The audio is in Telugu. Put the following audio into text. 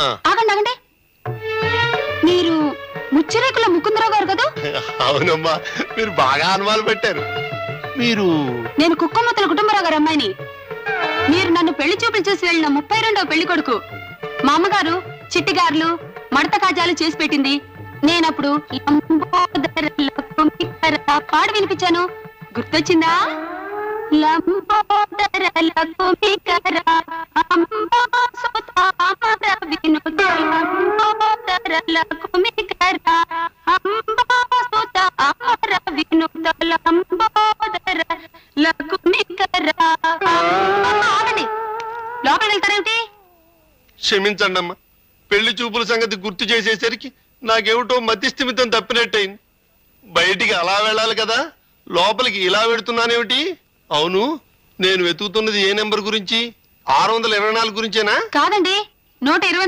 ఆగండి ఆగండి, మీరు ముచ్చిరేకుల ముకుందరావు గారు కదా? అవునమ్మా, మీరు బాగా అనుమానం పెట్టారు. మీరు? నేను కుక్కమ్మతుల కుటుంబరావు గారు అమ్మాయిని. మీరు నన్ను పెళ్లి చూపులు చూసి వెళ్ళిన 32వ పెళ్లి కొడుకు. మా అమ్మగారు చిట్టిగారులు మడత కాజాలు చేసి పెట్టింది. నేనప్పుడు పాడు వినిపించాను, గుర్తొచ్చిందా? లోపలికి వెళ్తారేమిటి? క్షమించండి అమ్మా, పెళ్లి చూపుల సంగతి గుర్తు చేసేసరికి నాకేమిటో మధ్యస్థిమితం తప్పినట్టయింది. బయటికి అలా వెళ్ళాలి కదా, లోపలికి ఇలా వెడుతున్నానేమిటి? అవును, నేను వెతుకుతున్నది ఏ నెంబర్ గురించి? 624 గురించేనా? కాదండి, 124.